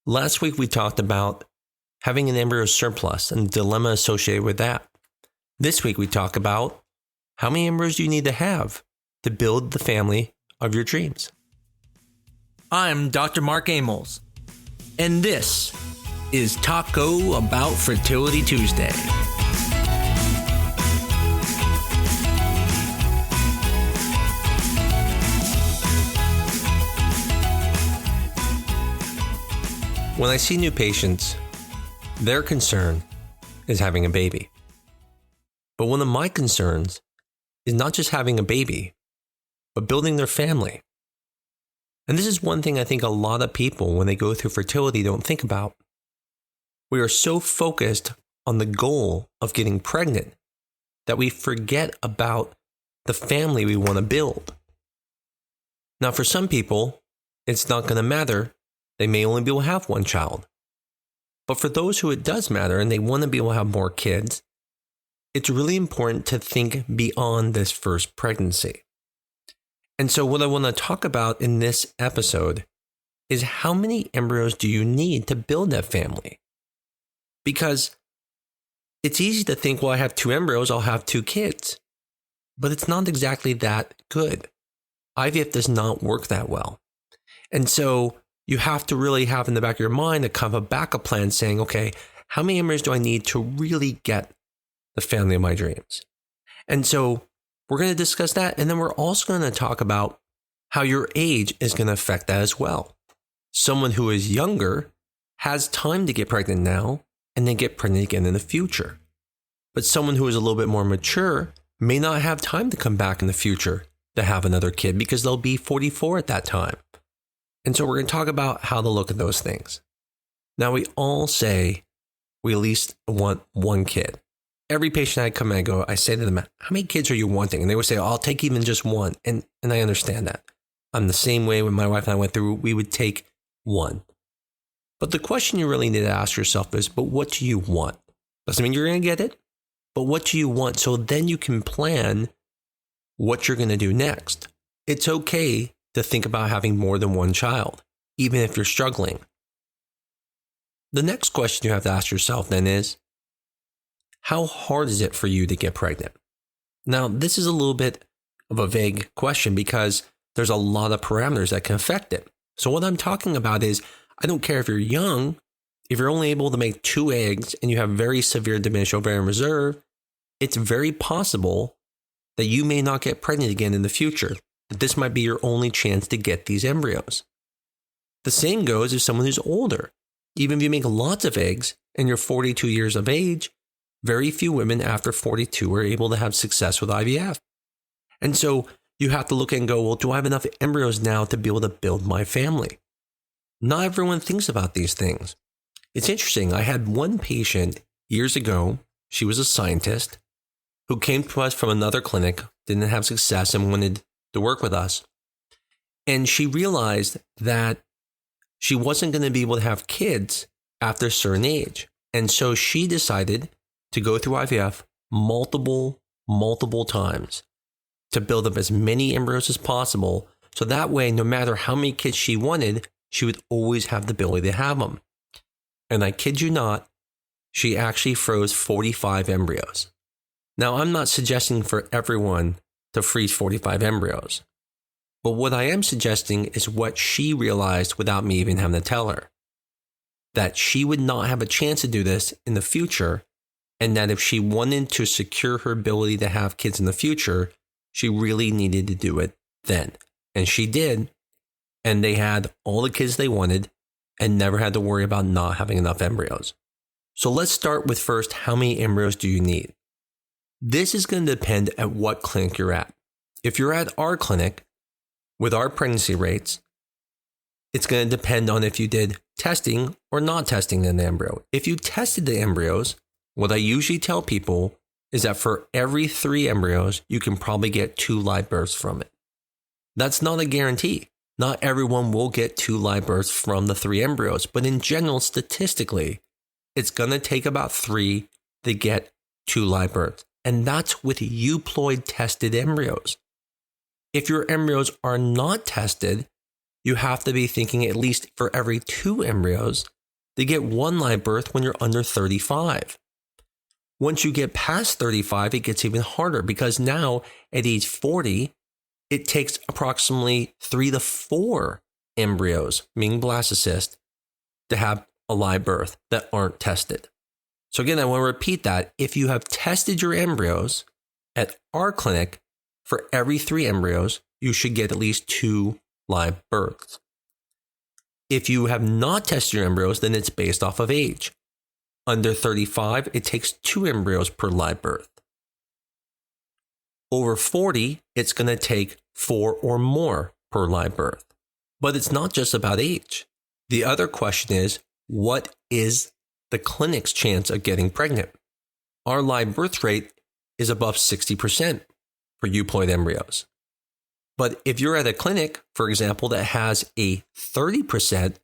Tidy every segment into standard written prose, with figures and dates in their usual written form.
Last week we talked about having an embryo surplus and the dilemma associated with that. This week we talk about how many embryos do you need to have to build the family of your dreams. I'm Dr. Mark Amols, and this is Taco Bout Fertility Tuesday. When I see new patients, their concern is having a baby. But one of my concerns is not just having a baby, but building their family. And this is one thing I think a lot of people, when they go through fertility, don't think about. We are so focused on the goal of getting pregnant that we forget about the family we want to build. Now, for some people, it's not going to matter. They may only be able to have one child. But for those who it does matter and they want to be able to have more kids, it's really important to think beyond this first pregnancy. And so what I want to talk about in this episode is how many embryos do you need to build that family? Because it's easy to think, well, I have 2 embryos, I'll have 2 kids. But it's not exactly that good. IVF does not work that well. And so you have to really have in the back of your mind a kind of a backup plan saying, okay, how many embryos do I need to really get the family of my dreams? And so we're going to discuss that. And then we're also going to talk about how your age is going to affect that as well. Someone who is younger has time to get pregnant now and then get pregnant again in the future. But someone who is a little bit more mature may not have time to come back in the future to have another kid because they'll be 44 at that time. And so we're going to talk about how to look at those things. Now, we all say we at least want 1 kid. Every patient I come in, I say to them, how many kids are you wanting? And they would say, oh, I'll take even just 1. And I understand that. I'm the same way when my wife and I went through, we would take 1. But the question you really need to ask yourself is, but what do you want? Doesn't mean you're going to get it, but what do you want? So then you can plan what you're going to do next. It's okay to think about having more than 1 child, even if you're struggling. The next question you have to ask yourself then is, how hard is it for you to get pregnant? Now, this is a little bit of a vague question because there's a lot of parameters that can affect it. So what I'm talking about is, I don't care if you're young, if you're only able to make 2 eggs and you have very severe diminished ovarian reserve, it's very possible that you may not get pregnant again in the future. That this might be your only chance to get these embryos. The same goes if someone who's older. Even if you make lots of eggs and you're 42 years of age, very few women after 42 are able to have success with IVF. And so you have to look and go, well, do I have enough embryos now to be able to build my family? Not everyone thinks about these things. It's interesting. I had one patient years ago. She was a scientist who came to us from another clinic, didn't have success and wanted to work with us. And she realized that she wasn't going to be able to have kids after a certain age. And so she decided to go through IVF multiple times to build up as many embryos as possible. So that way, no matter how many kids she wanted, she would always have the ability to have them. And I kid you not, she actually froze 45 embryos. Now, I'm not suggesting for everyone to freeze 45 embryos. But what I am suggesting is what she realized without me even having to tell her. That she would not have a chance to do this in the future, and that if she wanted to secure her ability to have kids in the future, she really needed to do it then. And she did, and they had all the kids they wanted and never had to worry about not having enough embryos. So let's start with first, how many embryos do you need? This is going to depend at what clinic you're at. If you're at our clinic, with our pregnancy rates, it's going to depend on if you did testing or not testing an embryo. If you tested the embryos, what I usually tell people is that for every 3 embryos, you can probably get 2 live births from it. That's not a guarantee. Not everyone will get 2 live births from the 3 embryos, but in general, statistically, it's going to take about 3 to get 2 live births. And that's with euploid tested embryos. If your embryos are not tested, you have to be thinking at least for every 2 embryos to get 1 live birth when you're under 35. Once you get past 35, it gets even harder because now at age 40, it takes approximately 3 to 4 embryos, meaning blastocysts, to have a live birth that aren't tested. So again, I want to repeat that. If you have tested your embryos at our clinic, for every 3 embryos, you should get at least 2 live births. If you have not tested your embryos, then it's based off of age. Under 35, it takes 2 embryos per live birth. Over 40, it's going to take 4 or more per live birth. But it's not just about age. The other question is, what is the clinic's chance of getting pregnant? Our live birth rate is above 60% for euploid embryos. But if you're at a clinic, for example, that has a 30%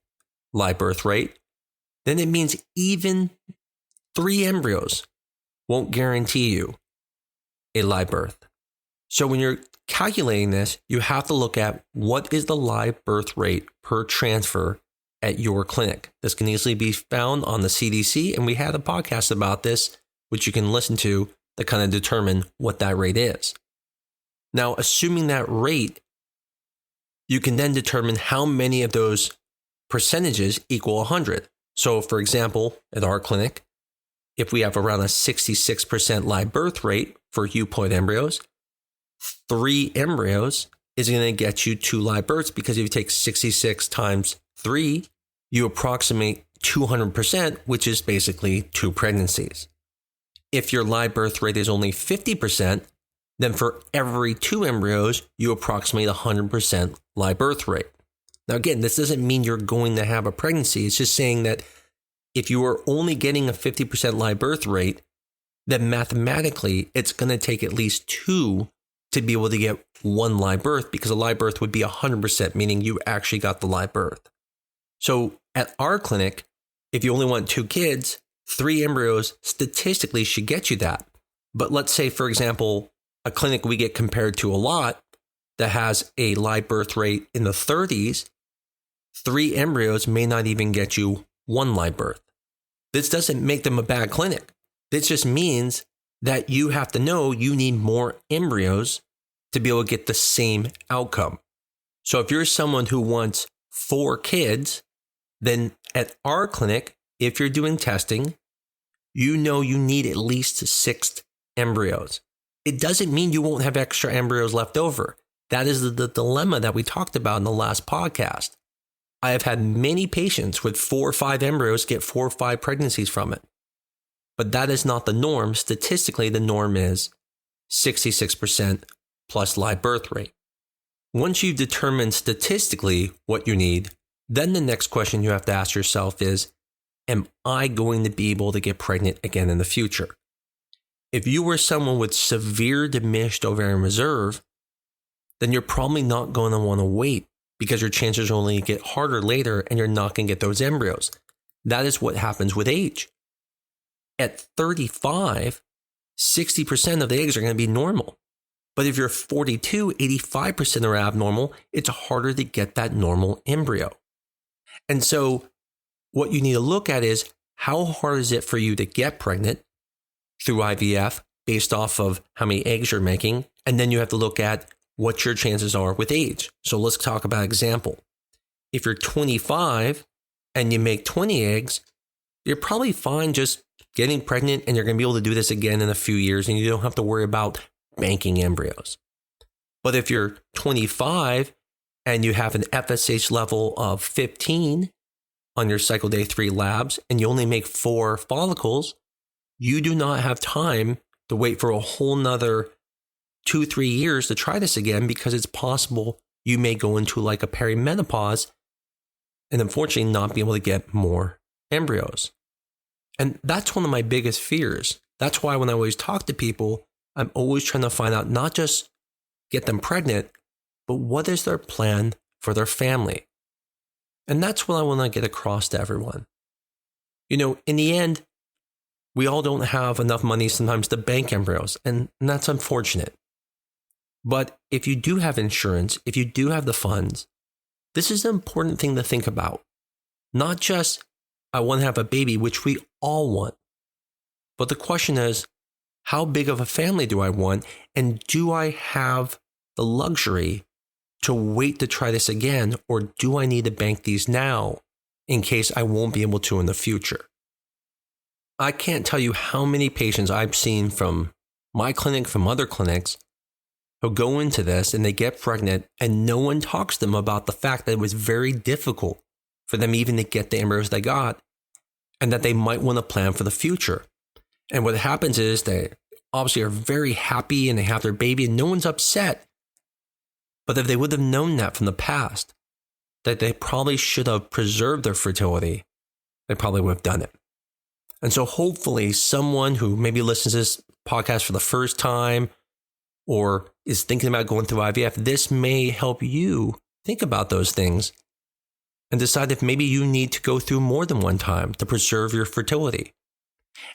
live birth rate, then it means even 3 embryos won't guarantee you a live birth. So when you're calculating this, you have to look at what is the live birth rate per transfer at your clinic. This can easily be found on the CDC, and we had a podcast about this, which you can listen to kind of determine what that rate is. Now, assuming that rate, you can then determine how many of those percentages equal 100. So, for example, at our clinic, if we have around a 66% live birth rate for euploid embryos, 3 embryos is going to get you 2 live births, because if you take 66 times 3, you approximate 200%, which is basically 2 pregnancies. If your live birth rate is only 50%, then for every 2 embryos, you approximate 100% live birth rate. Now, again, this doesn't mean you're going to have a pregnancy. It's just saying that if you are only getting a 50% live birth rate, then mathematically, it's going to take at least 2 to be able to get 1 live birth, because a live birth would be 100%, meaning you actually got the live birth. So at our clinic, if you only want 2 kids, 3 embryos statistically should get you that. But let's say, for example, a clinic we get compared to a lot that has a live birth rate in the 30s, 3 embryos may not even get you 1 live birth. This doesn't make them a bad clinic. This just means that you have to know you need more embryos to be able to get the same outcome. So if you're someone who wants 4 kids, then at our clinic, if you're doing testing, you know you need at least 6 embryos. It doesn't mean you won't have extra embryos left over. That is the dilemma that we talked about in the last podcast. I have had many patients with 4 or 5 embryos get 4 or 5 pregnancies from it. But that is not the norm. Statistically, the norm is 66% plus live birth rate. Once you've determined statistically what you need, then the next question you have to ask yourself is, am I going to be able to get pregnant again in the future? If you were someone with severe diminished ovarian reserve, then you're probably not going to want to wait, because your chances are only get harder later and you're not going to get those embryos. That is what happens with age. At 35, 60% of the eggs are going to be normal. But if you're 42, 85% are abnormal, it's harder to get that normal embryo. And so what you need to look at is, how hard is it for you to get pregnant through IVF based off of how many eggs you're making? And then you have to look at what your chances are with age. So let's talk about example. If you're 25 and you make 20 eggs, you're probably fine just getting pregnant, and you're going to be able to do this again in a few years, and you don't have to worry about banking embryos. But if you're 25 and you have an FSH level of 15 on your cycle day 3 labs, and you only make 4 follicles, you do not have time to wait for a whole nother 2-3 years to try this again, because it's possible you may go into like a perimenopause and unfortunately not be able to get more embryos. And that's one of my biggest fears. That's why when I always talk to people, I'm always trying to find out, not just get them pregnant, but what is their plan for their family? And that's what I want to get across to everyone. You know, in the end, we all don't have enough money sometimes to bank embryos, and that's unfortunate. But if you do have insurance, if you do have the funds, this is an important thing to think about. Not just, I want to have a baby, which we all want. But the question is, how big of a family do I want? And do I have the luxury to wait to try this again? Or do I need to bank these now in case I won't be able to in the future? I can't tell you how many patients I've seen from my clinic, from other clinics, who go into this and they get pregnant and no one talks to them about the fact that it was very difficult for them even to get the embryos they got and that they might want to plan for the future. And what happens is they obviously are very happy and they have their baby and no one's upset. But if they would have known that from the past, that they probably should have preserved their fertility, they probably would have done it. And so hopefully someone who maybe listens to this podcast for the first time or is thinking about going through IVF, this may help you think about those things and decide if maybe you need to go through more than one time to preserve your fertility.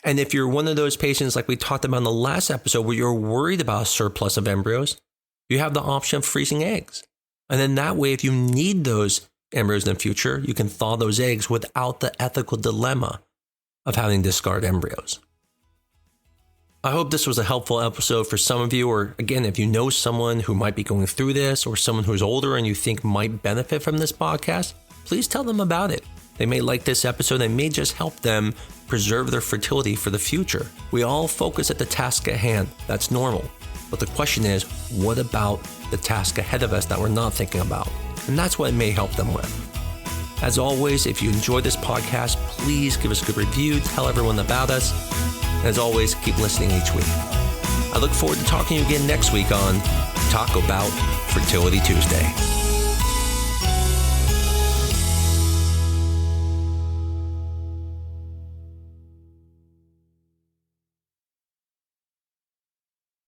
And if you're one of those patients like we talked about in the last episode where you're worried about a surplus of embryos, you have the option of freezing eggs. And then that way, if you need those embryos in the future, you can thaw those eggs without the ethical dilemma of having to discard embryos. I hope this was a helpful episode for some of you, or again, if you know someone who might be going through this or someone who's older and you think might benefit from this podcast, please tell them about it. They may like this episode and may just help them preserve their fertility for the future. We all focus at the task at hand. That's normal. But the question is, what about the task ahead of us that we're not thinking about? And that's what it may help them with. As always, if you enjoyed this podcast, please give us a good review, tell everyone about us. And as always, keep listening each week. I look forward to talking to you again next week on Taco Bout Fertility Tuesday.